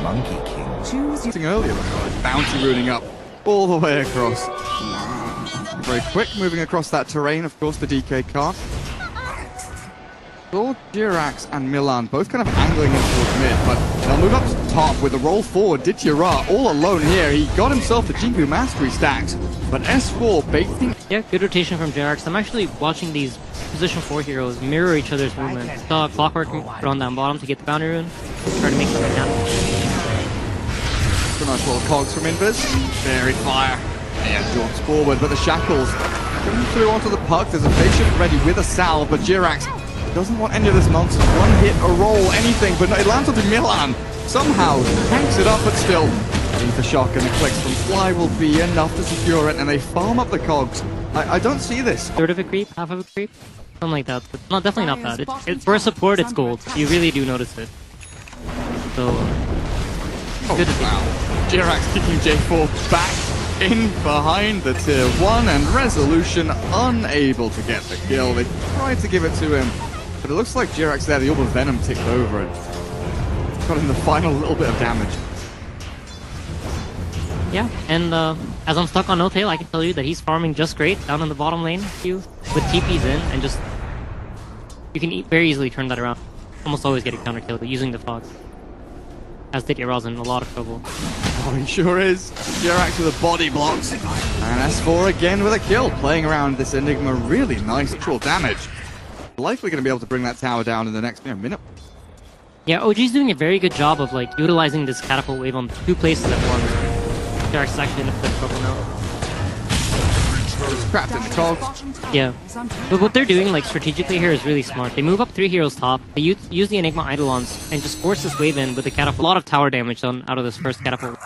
Monkey King. Choose earlier, bounty ruining up all the way across. Very quick, moving across that terrain, of course, the DK card. Saw Jirax and Milan both kind of angling in towards mid, but they'll move up to top with a roll forward. Ditira all alone here. He got himself the Jingu Mastery stacked, but S4 baiting. Yeah, good rotation from Jirax. I'm actually watching these position 4 heroes mirror each other's movement. Saw Clockwork run down bottom to get the boundary rune. Try to make something happen. Pretty nice little cogs from Invis. Very fire. And jaunts forward, but the shackles coming through onto the puck. There's a patient ready with a salve, but Jirax doesn't want any of this nonsense. One hit, a roll, anything, but no, it lands onto Milan. Somehow tanks it up, but still. The shock and the clicks from Fly will be enough to secure it, and they farm up the cogs. I don't see this. Third of a creep, half of a creep, something like that. But no, definitely not bad. It's for support, it's gold. You really do notice it. So, good to see. Wow. Jirax kicking J4 back in behind the tier 1, and Resolution unable to get the kill. They tried to give it to him, but it looks like Jirax there, the Orb of Venom ticked over and got in the final little bit of damage. Yeah, and as I'm stuck on No Tail, I can tell you that he's farming just great down in the bottom lane queue with TPs in, and just you can very easily turn that around. Almost always get a counter kill using the Fox. As Ditira's in a lot of trouble. Oh, he sure is. Jirax with a body blocks. And S4 again with a kill. Playing around this Enigma, really nice actual damage. Likely going to be able to bring that tower down in the next minute. Yeah, OG's doing a very good job of like utilizing this catapult wave on 2 places at once. Jirax is actually in a bit of trouble now. Trapped in the cogs. Yeah. But what they're doing like strategically here is really smart. They move up 3 heroes top, they use the Enigma Eidolons, and just force this wave in with the catapult. A lot of tower damage done out of this first catapult.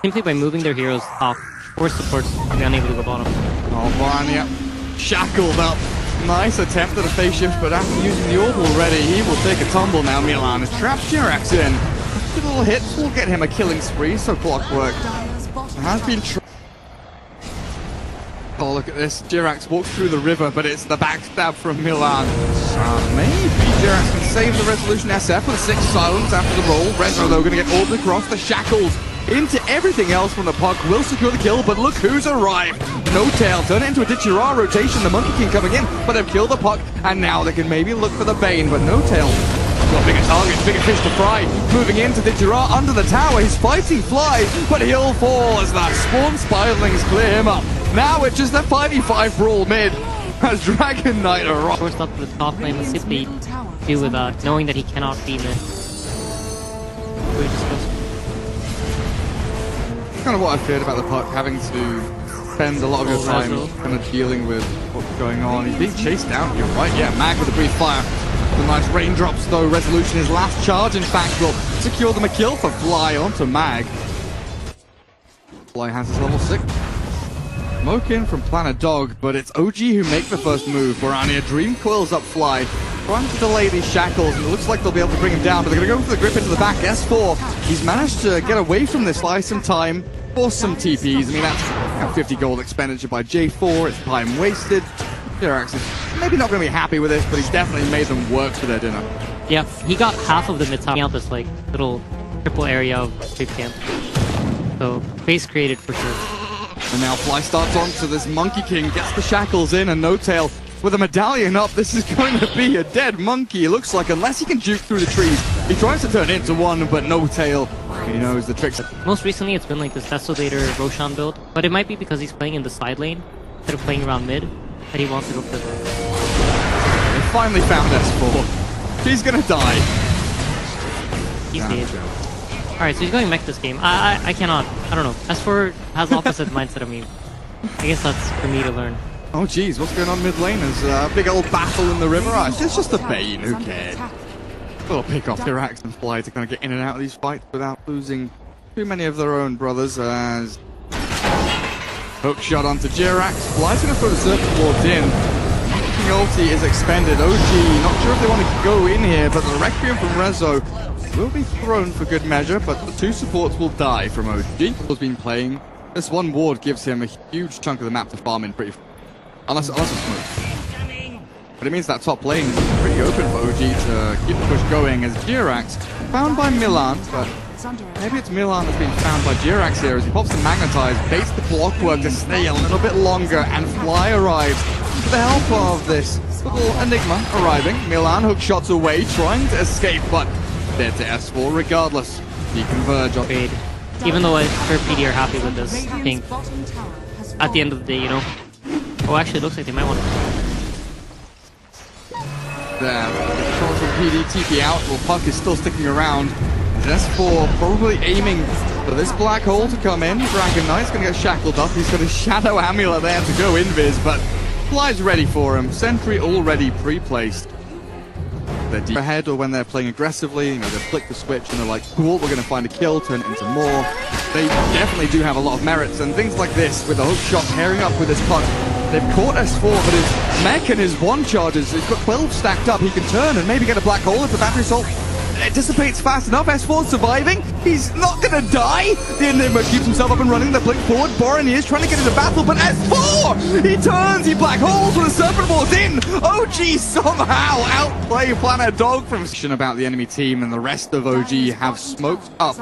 Simply by moving their heroes top, force supports to be unable to go bottom. Oh, Varnia shackled up. Nice attempt at a phase shift, but after using the orb already, he will take a tumble now. Milan has trapped Jirax in. Good little hits will get him a killing spree, so Clockwork has been oh, look at this. Jirax walks through the river, but it's the backstab from Milan. Maybe Jirax can save the Resolution SF with a 6 silence after the roll. Rezo, though, going to get orbed across the shackles into everything else from the puck. Will secure the kill, but look who's arrived. No Tail, turn it into a Ditira rotation. The Monkey King coming in, but they've killed the puck, and now they can maybe look for the Bane, but No Tail. Got bigger targets, bigger fish to fry. Moving into Ditira under the tower. He's fighting Fly, but he'll fall as that Spawn Spiralings clear him up. Now it's just a 5v5 brawl mid as Dragon Knight arrives. Forced up to the top lane with Sippy, deal with that, knowing that he cannot be mid. Kind of what I feared about the puck, having to spend a lot of your time kind of dealing with what's going on. He's being chased down, you're right, yeah, Mag with a brief fire. The nice raindrops though, Resolution, his last charge in fact will secure them a kill for Fly onto Mag. Fly has his level 6. Smoke in from Planet Dog, but it's OG who make the first move. Borania Dream coils up Fly, trying to delay these shackles, and it looks like they'll be able to bring him down, but they're going to go for the grip into the back. S4, he's managed to get away from this, buy some time, force some TPs. I mean, that's 50 gold expenditure by J4, it's time wasted. Jirax is maybe not going to be happy with this, but he's definitely made them work for their dinner. Yeah, he got half of the mid-top out this like little triple area of creep camp. So, base created for sure. And now Fly starts on to this Monkey King, gets the shackles in, and No Tail with a medallion up. This is going to be a dead monkey, it looks like, unless he can juke through the trees. He tries to turn into one, but No Tail, he knows the tricks. Most recently, it's been like this Desolator Roshan build, but it might be because he's playing in the side lane instead of playing around mid, that he wants to go for the... They finally found S4. He's gonna die. He's dead. Alright, so he's going mech this game. I cannot. I don't know. S4 has opposite mindset of me. I guess that's for me to learn. Oh geez, what's going on mid lane? There's a big old battle in the river. It's just a Bane, who cares? A little pick off Jirax and Fly to kind of get in and out of these fights without losing too many of their own brothers. As hook shot onto Jirax. Fly's going to throw the circuit boards in. King ulti is expended. OG, not sure if they want to go in here, but the Requiem from Rezo will be thrown for good measure, but the 2 supports will die from OG. Has been playing. This one ward gives him a huge chunk of the map to farm in pretty... Unless it's smooth. But it means that top lane is pretty open for OG to keep the push going as Jirax, found by Milan, but Maybe it's Milan that's being found by Jirax here as he pops the Magnetize, baits the Clockwork to stay a little bit longer, and Fly arrives with the help of this little Enigma arriving. Milan hook shots away, trying to escape, but dead to S4 regardless. He converge on Trade. Even though I'm sure PD are happy with this, I think at the end of the day, you know. Oh, actually, it looks like they might want to. There. Shots from PD, TP out. Well, Puck is still sticking around. S4 probably aiming for this black hole to come in. Dragon Knight's going to get shackled up. He's got a Shadow Amulet there to go invis, but Fly's ready for him. Sentry already pre-placed. They're deep ahead, or when they're playing aggressively, you know, they flick the switch and they're like, cool, we're going to find a kill, turn it into more. They definitely do have a lot of merits, and things like this, with the hook shot pairing up with this Puck, they've caught S4, but his mech and his one charges, he's got 12 stacked up, he can turn and maybe get a black hole if the battery assault it dissipates fast enough. S4's surviving. He's not gonna die. The Enigma keeps himself up and running. They blink forward. Boran is trying to get into battle, but S4! He turns, he black holes with a Serpent Ward's in. OG somehow outplay Planet Dog from about the enemy team, and the rest of OG have smoked up.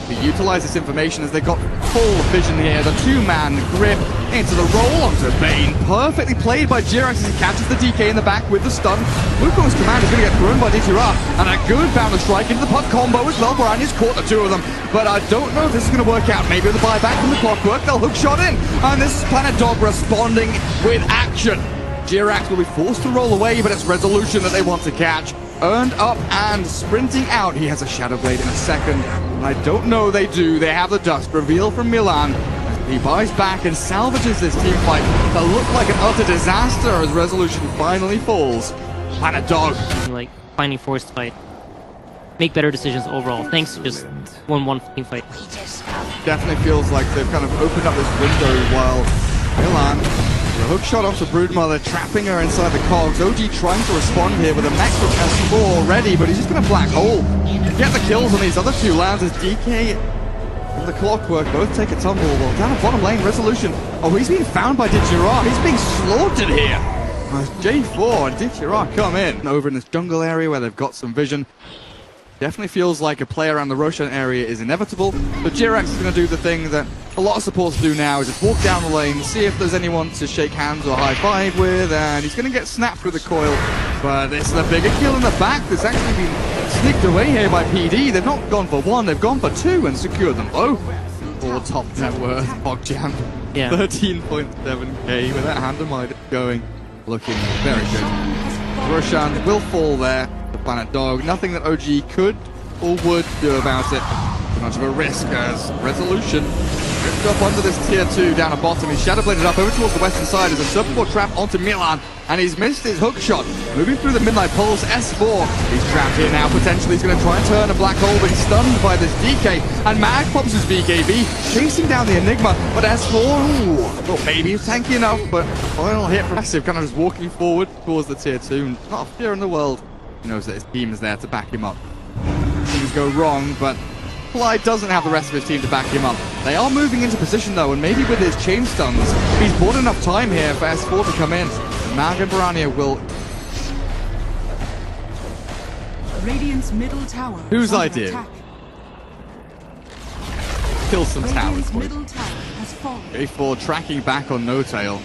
We utilize this information as they've got full vision here. The two-man grip into the roll onto Bane. Perfectly played by Jirax as he catches the DK in the back with the stun. Wukong's command is going to get thrown by DTR, and a good bound strike into the Puck combo as well. Boranya's caught the two of them, but I don't know if this is going to work out. Maybe with the buyback from the Clockwork, they'll hook shot in, and this is Planet Dog responding with action. Jirax will be forced to roll away, but it's Resolution that they want to catch. Earned up and sprinting out. He has a Shadow Blade in a second, and I don't know they do. They have the dust reveal from Milan. He buys back and salvages this team fight that looked like an utter disaster as Resolution finally falls. Planet Dog. Like, finding forced fight. Make better decisions overall, thanks to just 1-1 team fight. Definitely feels like they've kind of opened up this window while Milan, the hook shot onto Broodmother, trapping her inside the cogs. OG trying to respond here with a mech from S4 already, but he's just going to black hole. Get the kills on these other two lands as DK and the Clockwork both take a tumble. Well, down the bottom lane, Resolution. Oh, he's being found by Ditchira. He's being slaughtered here. As J4 and Ditchira come in. Over in this jungle area where they've got some vision. Definitely feels like a play around the Roshan area is inevitable, but Jirax is going to do the thing that a lot of supports do now, is just walk down the lane, see if there's anyone to shake hands or high-five with, and he's going to get snapped with the coil. But it's the bigger kill in the back that's actually been sneaked away here by PD. They've not gone for one, they've gone for two and secured them both. Or top net worth, Pogjam. Yeah. 13.7k with that hand going, looking very good. Roshan will fall there. The Planet Dog, nothing that OG could or would do about it. Too much of a risk as Resolution ripped up under this tier 2 down at bottom. He's shadowbladed up over towards the western side as a Serpent Ward trap onto Milan, and he's missed his hook shot. Moving through the Midnight Pulse, S4. He's trapped here now, potentially. He's going to try and turn a black hole, but he's stunned by this DK, and Mag pops his BKB, chasing down the Enigma, but S4, ooh, well, maybe he's tanky enough, but final hit from Massive, kind of just walking forward towards the tier 2. Not a fear in the world. He knows that his team is there to back him up. Things go wrong, but Fly doesn't have the rest of his team to back him up. They are moving into position though, and maybe with his chain stuns, he's bought enough time here for S4 to come in. Mag and Barania will... Radiant's middle tower. Whose idea? Attack. Kill some towers. Radiant's middle tower has fallen. A4 tracking back on No Tail.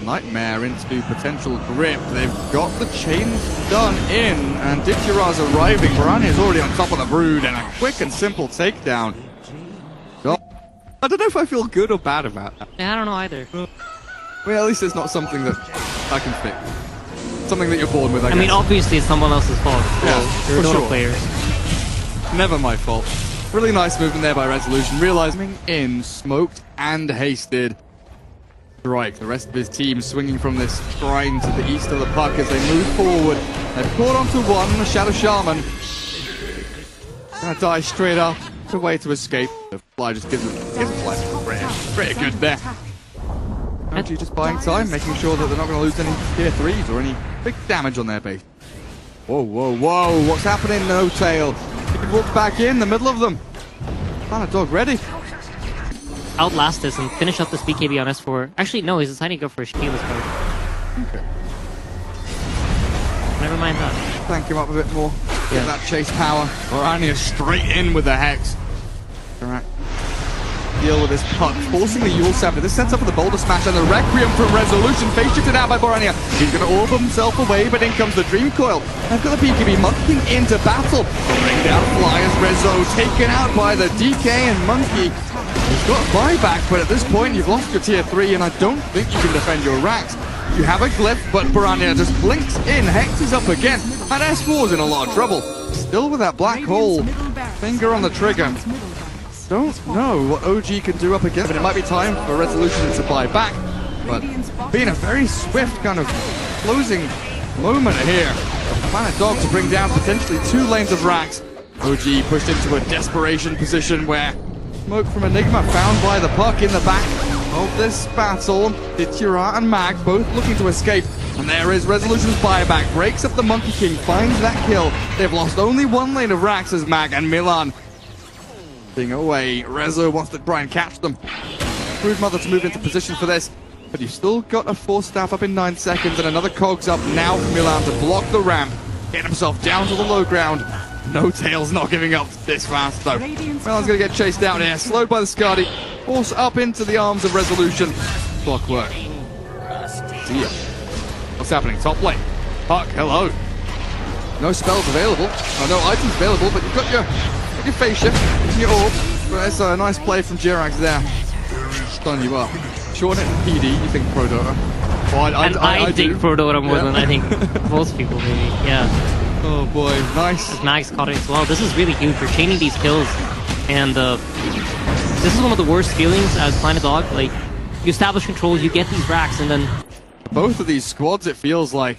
Nightmare into potential grip. They've got the chains done in, and Ditchira's arriving. Barania's already on top of the Brood, and a quick and simple takedown. Oh, I don't know if I feel good or bad about that. Yeah, I don't know either. Well, at least it's not something that I can fix. Something that you're born with, I guess. mean, obviously it's someone else's fault. Yeah, You're a for Dota sure. player. Never my fault. Really nice movement there by Resolution. Realizing in, smoked and hasted. Strike. The rest of his team swinging from this shrine to the east of the puck as they move forward. They've caught onto one, the Shadow Shaman. Gonna die straight up. The way to escape. The Fly just gives him flight. Pretty good there. Actually just buying time, making sure that they're not going to lose any tier 3s or any big damage on their base. Whoa, whoa, whoa. What's happening? No Tail. He can walk back in the middle of them. Planet Dog ready. Outlast this and finish up this BKB on S4. Actually, no, he's deciding to go for a shield this card. Okay. Never mind that. Thank him up a bit more. Get that chase power. Borania straight in with the Hex. Alright. Deal with this puck, forcing the Yule Scepter. This sets up for the Boulder Smash and the Requiem from Resolution. Face shifted out by Borania. He's going to orb himself away, but in comes the Dream Coil. I've got the BKB Monkey into battle. Bring down Flyers. Rezo taken out by the DK and Monkey. He's got buyback, but at this point you've lost your tier 3 and I don't think you can defend your racks. You have a glyph, but Borania just blinks in. Hex is up again, and S4's in a lot of trouble. Still with that black hole. Finger on the trigger. Don't know what OG can do up against, but it might be time for Resolution to buy back. But being a very swift kind of closing moment here. Planet Dog to bring down potentially 2 lanes of racks. OG pushed into a desperation position where Smoke from Enigma found by the puck in the back of this battle. Titurar and Mag both looking to escape. And there is Resolution's buyback. Breaks up the Monkey King, finds that kill. They've lost only 1 lane of racks as Mag and Milan being away. Rezo wants to try and catch them. Brood Mother to move into position for this. But you've still got a Force Staff up in 9 seconds and another Cogs up now for Milan to block the ramp. Get himself down to the low ground. No Tail's not giving up this fast though. Milan's going to get chased down here. Slowed by the Skadi. Force up into the arms of Resolution. Clockwork. See ya. What's happening? Top lane. Puck, hello. No spells available. Oh, no items available, but you've got your phase shift, your orb. That's a nice play from Jirax there. Stun you up. Short it PD, you think Pro Dota? Well, I think Pro Dota more than I think most people maybe, yeah. Oh boy, nice. Mag's caught it as well. This is really huge. We're chaining these kills, and this is one of the worst feelings as Planet Dog. Like, you establish control, you get these racks, and then both of these squads, it feels like,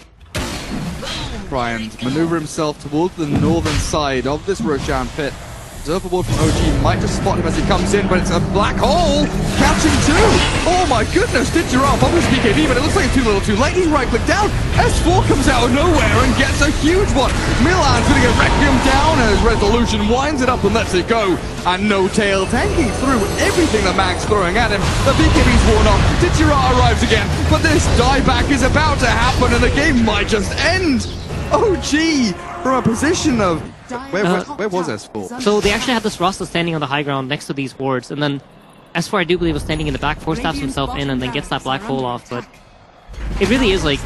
try and maneuver himself towards the northern side of this Roshan pit. Overboard from OG might just spot him as he comes in, but it's a black hole! Catching 2! Oh my goodness, Titurar bubbles BKB, but it looks like it's too little too late. He's right-clicked down. S4 comes out of nowhere and gets a huge one. Milan's gonna get Requiem down as Resolution winds it up and lets it go. And No Tail tanking through everything that Mag's throwing at him. The BKB's worn off. Titurar arrives again, but this dieback is about to happen and the game might just end. OG from a position of where was S4? So they actually had this Rasta standing on the high ground next to these wards, and then S4 I do believe was standing in the back, Force Staffs himself in and then gets that black hole off, but it really is like,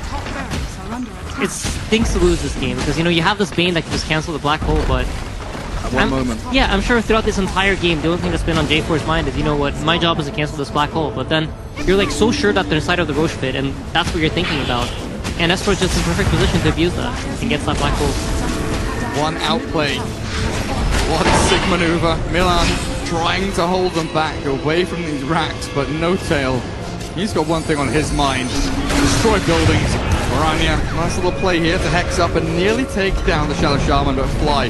it stinks to lose this game, because you know, you have this Bane that can just cancel the black hole, but at one moment. Yeah, I'm sure throughout this entire game, the only thing that's been on J4's mind is, you know what, my job is to cancel this black hole, but then you're like so sure that they're inside of the Roche pit, and that's what you're thinking about. And S4 is just in perfect position to abuse that and gets that black hole. One outplay. One sick maneuver. Milan trying to hold them back away from these racks, but No Tail. He's got one thing on his mind. Destroy buildings. Borania, nice little play here to hex up and nearly take down the Shadow Shaman, but Fly.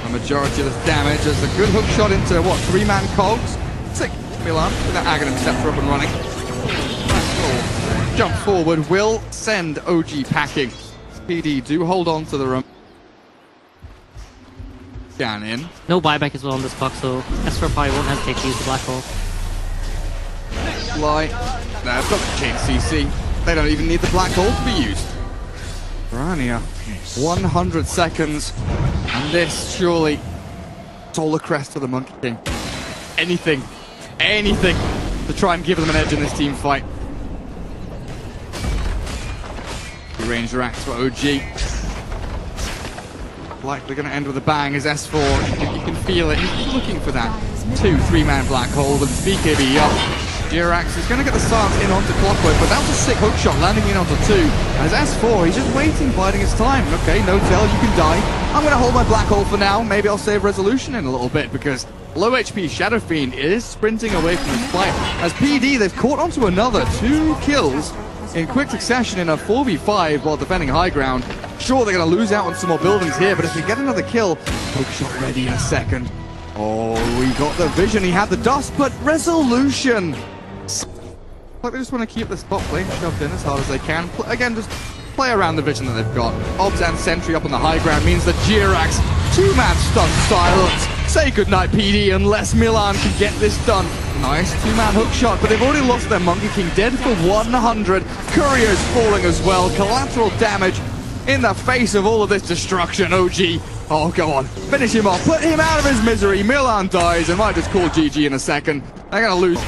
A majority of this damage as a good hook shot into, what, 3-man cogs? Sick. Milan with that Aghanim Scepter up and running. Nice jump forward will send OG packing. PD do hold on to the room. Scan in. No buyback as well on this puck, so S4 probably won't hesitate to use the black hole. Fly. No, it's got the chain CC. They don't even need the black hole to be used. Borania, 100 seconds. And this surely Solar Crest for the Monkey King. Anything to try and give them an edge in this team fight. Range racks for OG. Likely going to end with a bang as S4. You can feel it. He's looking for that 2-3-man black hole with his BKB up. Jirax is going to get the stance in onto Clockwork, but that was a sick hook shot landing in onto 2. As S4, he's just waiting, biding his time. Okay, No Tail, you can die. I'm going to hold my black hole for now. Maybe I'll save Resolution in a little bit because low HP Shadow Fiend is sprinting away from his fight. As PD, they've caught onto another 2 kills in quick succession in a 4v5 while defending high ground. Sure, they're going to lose out on some more buildings here, but if they get another kill, hook shot ready in a second. Oh, we got the vision. He had the dust, but Resolution. Like they just want to keep this top lane shoved in as hard as they can. Again, just play around the vision that they've got. Obs and Sentry up on the high ground means that Jirax, 2-man stun silence. Say goodnight, PD, unless Milan can get this done. Nice 2-man hook shot, but they've already lost their Monkey King, dead for 100. Courier's falling as well. Collateral damage in the face of all of this destruction. OG, oh, go on. Finish him off. Put him out of his misery. Milan dies and might just call GG in a second. They're going to lose.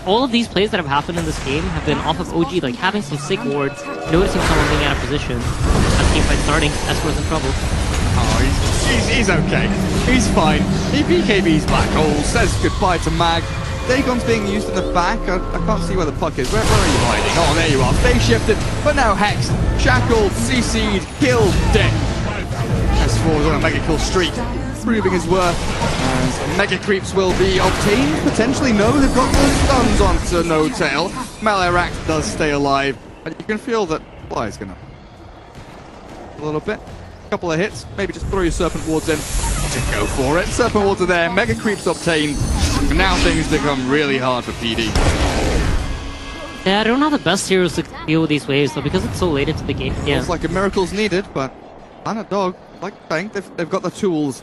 All of these plays that have happened in this game have been off of OG, like having some sick wards, noticing someone being out of position. As teamfight starting, S4's in trouble. Oh, he's okay. He's fine. He BKB's Black Hole, says goodbye to Mag. Dagon's being used in the back. I can't see where the puck is. Where are you hiding? Oh, there you are. Phase shifted, but now Hexed, shackled, CC'd, killed, dead. S4 is on a mega kill streak, proving his worth. As mega creeps will be obtained. Potentially no, they've got the stuns onto No Tail. Maleract does stay alive, but you can feel that Fly is gonna a little bit. Couple of hits, maybe just throw your Serpent Wards in. Just go for it. Serpent Wards are there, mega creeps obtained. And now things become really hard for PD. Yeah, I don't have the best heroes to deal with these waves, though, because it's so late into the game. Yeah. It's like a miracle's needed, but Planet Dog, like I think they've got the tools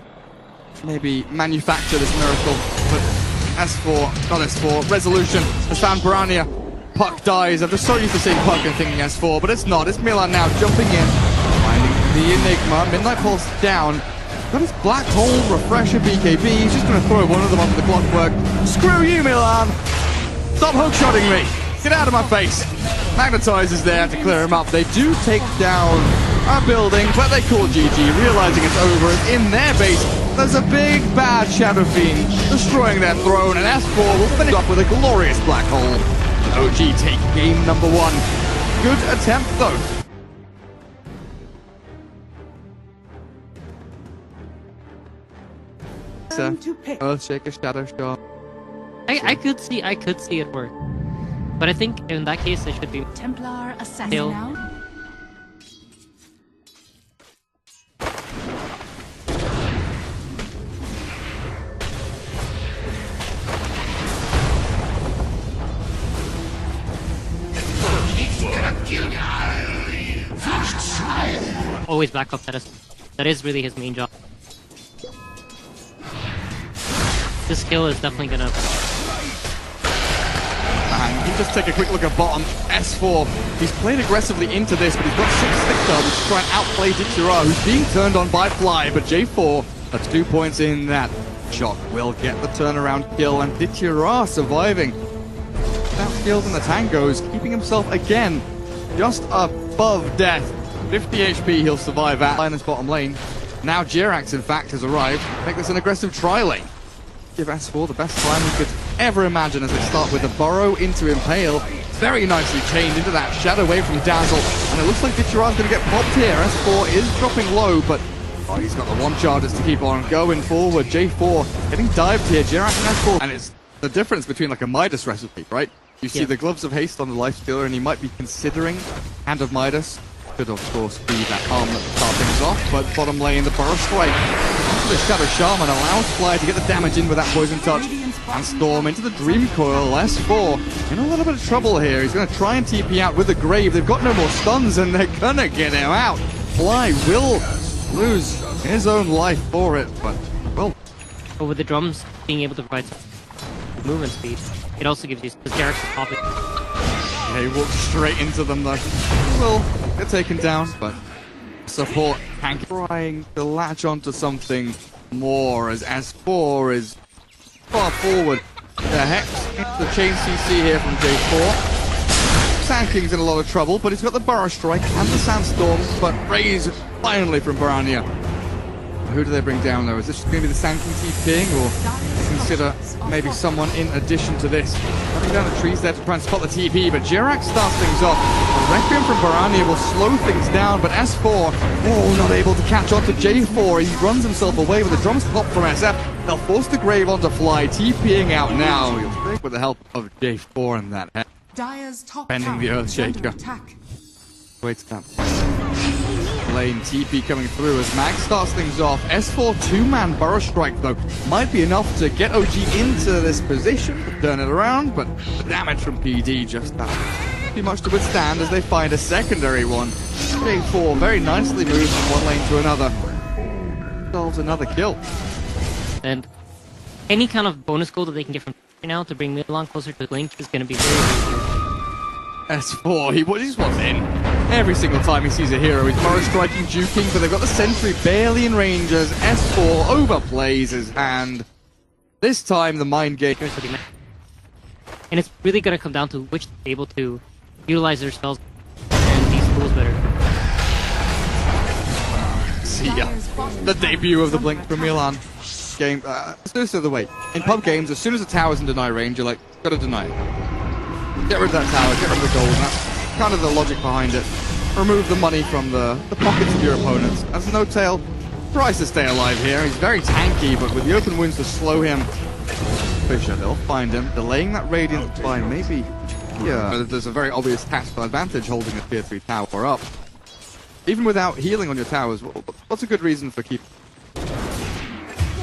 to maybe manufacture this miracle. But S4, not S4, Resolution has found Piranha. Puck dies. I'm just so used to seeing Puck and thinking S4, but it's not. It's Milan now jumping in, finding the Enigma. Midnight Pulse down. Got his Black Hole Refresher BKB. He's just going to throw one of them onto the clockwork. Screw you, Milan! Stop hookshotting me! Get out of my face! Magnetize is there to clear him up. They do take down a building, but they call GG, realizing it's over. In their base, there's a big bad Shadow Fiend destroying their throne, and S4 will finish up with a glorious Black Hole. OG take game number 1. Good attempt, though. Earthshaker, Shadow Shot. I could see it work, but I think in that case it should be Templar assassin Tail. now. Always back up that is. That is really his main job. This skill is definitely gonna... And you can just take a quick look at bottom. S4, he's played aggressively into this, but he's got 6 stick dubs to try and outplay Dichira, who's being turned on by Fly, but J4, that's 2 points in that. Shock will get the turnaround kill, and Dichira surviving. Outskilled in the tangos, keeping himself again just above death. 50 HP he'll survive at. Linus bottom lane. Now Jirax, in fact, has arrived. Make this an aggressive tri-lane. Give S4 the best time we could ever imagine as they start with the burrow into Impale. Very nicely chained into that shadow wave from Dazzle. And it looks like Dichira's going to get popped here. S4 is dropping low, but oh, he's got the one charges to keep on going forward. J4 getting dived here. Jirax and S4. And it's the difference between like a Midas recipe, right? You see the Gloves of Haste on the Lifestealer, and he might be considering Hand of Midas. Could, of course, be that arm that start things off, but bottom lane, the Burrow Strike. The Shadow Shaman allows Fly to get the damage in with that Poison Touch, and Storm into the Dream Coil. S4 in a little bit of trouble here. He's going to try and TP out with the Grave. They've got no more stuns, and they're going to get him out. Fly will lose his own life for it, but, well. But with the drums being able to provide some movement speed, it also gives you... because Derek's is popping. Yeah, he walks straight into them, though. Will get taken down, but support Hank trying to latch onto something more as S4 is far forward. The Hex into the chain CC here from J4. Sand King's in a lot of trouble, but he's got the Burrow Strike and the Sandstorm, but raised finally from Piranha. Who do they bring down, though? Is this going to be the Sand King TPing, or consider maybe someone in addition to this? Cutting down the trees there to try and spot the TP, but Jirax starts things off. The Requiem from Piranha will slow things down, but S4, oh, not able to catch on to J4. He runs himself away with the drums pop from SF. They'll force the Grave onto Fly, TPing out now. He'll break with the help of J4 and that head. Dire's top Bending the tower Earth is under Shaker. attack. Wait that. Lane TP coming through as Mag starts things off. S4 2-man Burrow Strike, though, might be enough to get OG into this position, turn it around, but the damage from PD just too much to withstand as they find a secondary one. J4 very nicely moves from one lane to another. Solves another kill. And any kind of bonus goal that they can get from now to bring Milan closer to the link is going to be very easy. S4, he just wants in. Every single time he sees a hero, he's Morrow striking, juking, but they've got the sentry barely in range as S4 overplays his hand. This time, the mind game. And it's really going to come down to which is able to utilize their spells and these tools better. See ya. The debut of the Blink from Milan. Game, let's do this the other way. In pub games, as soon as a tower's in deny range, you're like, gotta deny it. Get rid of that tower, get rid of the gold, and that's kind of the logic behind it. Remove the money from the pockets of your opponents. As No-Tail tries to stay alive here, he's very tanky, but with the open wounds to slow him, Fisher, they'll find him. Delaying that Radiant by maybe, yeah, there's a very obvious tactical advantage holding a tier 3 tower up. Even without healing on your towers, what's a good reason for keeping?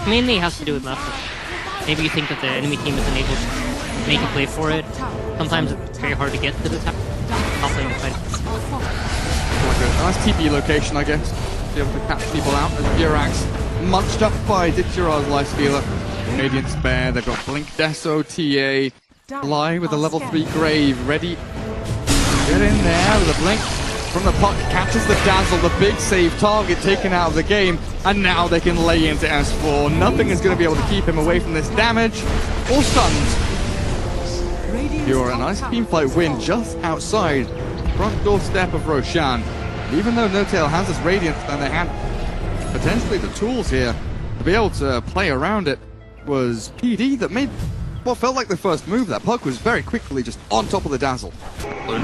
Mainly it has to do with matchup. Maybe you think that the enemy team isn't able to make a play for it. Sometimes it's very hard to get to the tower. Like a nice TP location, I guess, to be able to catch people out. As Jirax munched up by Ditchira's life stealer. Radiant Spare, they've got Blink, Deso, TA, Fly with a level 3 Grave, ready to get in there with a Blink. From the puck, catches the Dazzle, the big save target taken out of the game, and now they can lay into S4. Nothing is going to be able to keep him away from this damage or stuns. You're a nice teamfight win just outside front doorstep of Roshan. Even though No-Tail has this Radiance and they had potentially the tools here to be able to play around it, was PD that made what felt like the first move. That puck was very quickly just on top of the Dazzle.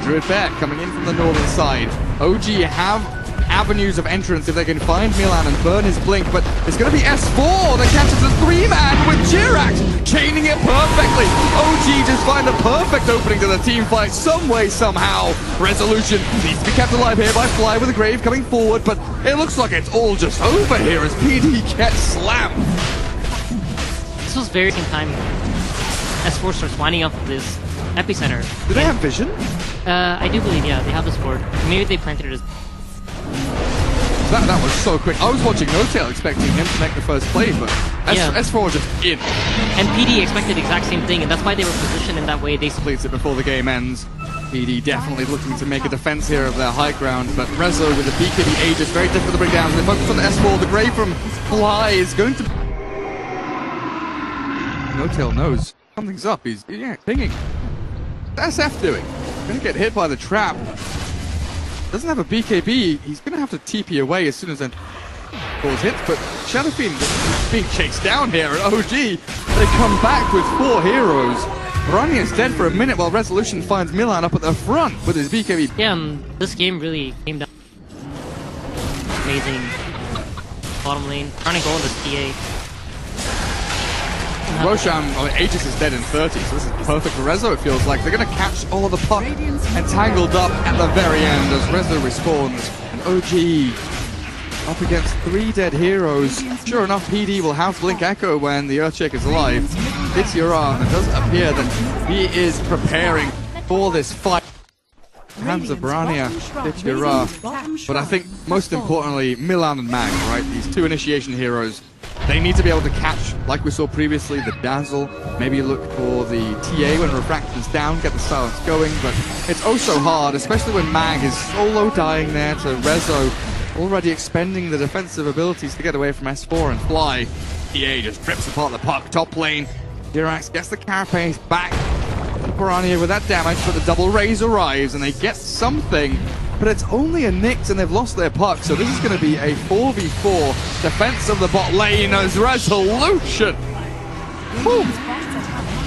Druid Bear coming in from the northern side. OG have avenues of entrance if they can find Milan and burn his Blink, but it's going to be S4 that catches a 3-man with Jirax chaining it perfectly. OG just find the perfect opening to the team fight some way, somehow. Resolution needs to be kept alive here by Fly with a Grave coming forward, but it looks like it's all just over here as PD gets slammed. This was very in time. S4 starts winding up this epicenter. Do they have vision? I do believe, yeah, they have this board. Maybe they planted it as... That was so quick. I was watching No-Tail expecting him to make the first play, but S4 was just in. And PD expected the exact same thing, and that's why they were positioned in that way. They completes it before the game ends. PD definitely looking to make a defense here of their high ground, but Rezo with the BKB Aegis, very difficult to bring down. So they focus on the S4. The Grave from Fly is going to... No-Tail knows something's up. He's pinging. What's SF doing? Gonna get hit by the trap. Doesn't have a BKB. He's gonna have to TP away as soon as that cause hits, but Shadow Fiend is being chased down here at OG. They come back with 4 heroes. Rani is dead for a minute while Resolution finds Milan up at the front with his BKB. Yeah, this game really came down. Amazing. Bottom lane. Trying to go on this TA. Roshan, Aegis is dead in 30, so this is perfect for Rezo, it feels like. They're going to catch all of the puck entangled up at the very end as Rezo respawns. And OG up against 3 dead heroes. Sure enough, PD will have Blink Echo when the Earthshake is alive. It's Yura, and it does appear that he is preparing for this fight. Hands of Brania, it's Yura. But I think most importantly, Milan and Mag, right? These 2 initiation heroes. They need to be able to catch, like we saw previously, the Dazzle. Maybe look for the TA when Refraction's down, get the silence going. But it's oh so hard, especially when Mag is solo dying there to Rezo, already expending the defensive abilities to get away from S4 and Fly. TA just rips apart the puck, top lane. Jirax gets the carapace back. Piranha with that damage, but the double raise arrives and they get something. But it's only a Nyx and they've lost their puck, so this is going to be a 4v4 defense of the bot lane as Resolution. Whew.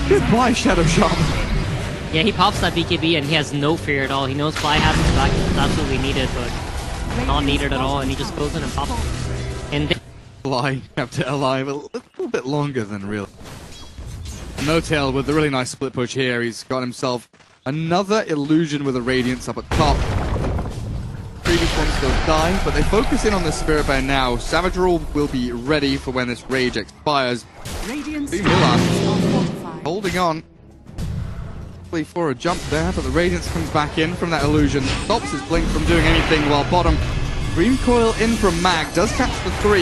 Goodbye, Shadow Shaman. Yeah, he pops that BKB and he has no fear at all. He knows Fly has his back, it's absolutely needed, but not needed at all, and he just goes in and pops it. And Fly kept it alive a little bit longer than real. No-Tail with a really nice split push here. He's got himself another illusion with a Radiance up at top. Previous ones still die, but they focus in on the Spirit Bear now. Savage Rule will be ready for when this rage expires. Milan holding on for a jump there, but the Radiance comes back in from that illusion, stops his Blink from doing anything, while bottom Green coil in from Mag, does catch the 3.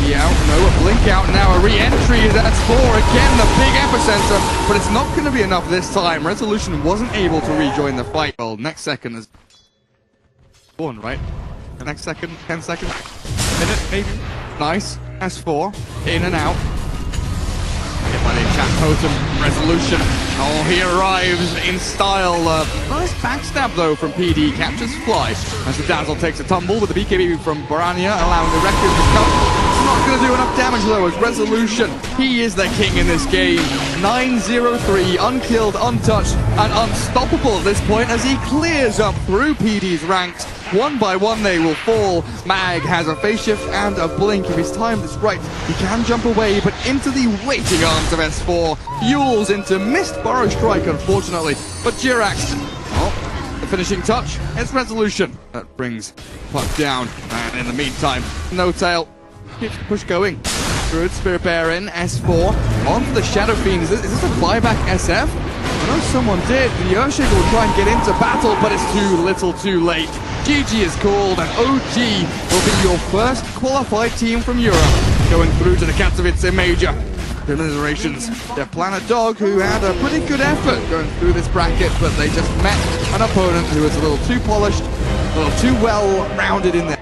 Yeah, no, a blink out now, a re-entry, that's 4, again, the big epicenter, but it's not going to be enough this time. Resolution wasn't able to rejoin the fight. Well, next second is one, right? Next second, 10 seconds, minute, maybe. Nice, S4, in and out. Hit by the chat totem, Resolution. Oh, he arrives in style. Nice backstab though from PD, captures Fly. As the Dazzle takes a tumble with the BKB from Barania, allowing the Record to come. It's not going to do enough damage though as Resolution. He is the king in this game. 9-0-3, unkilled, untouched, and unstoppable at this point as he clears up through PD's ranks. One by one they will fall. Mag has a phase shift and a blink. If his time is right, he can jump away, but into the waiting arms of S4. Fuels into missed Burrow Strike, unfortunately. But Jirax, oh, the finishing touch, it's Resolution. That brings Puck down. And in the meantime, No Tail keeps the push going. Druid, Spirit Bear in, S4. On for the Shadow Fiend. Is this a buyback SF? I know someone did. The Earthshaker will try and get into battle, but it's too little too late. GG is called, and OG will be your first qualified team from Europe, going through to the Katowice Major. Commiserations. Their Planet Dog, who had a pretty good effort going through this bracket, but they just met an opponent who was a little too polished, a little too well-rounded in their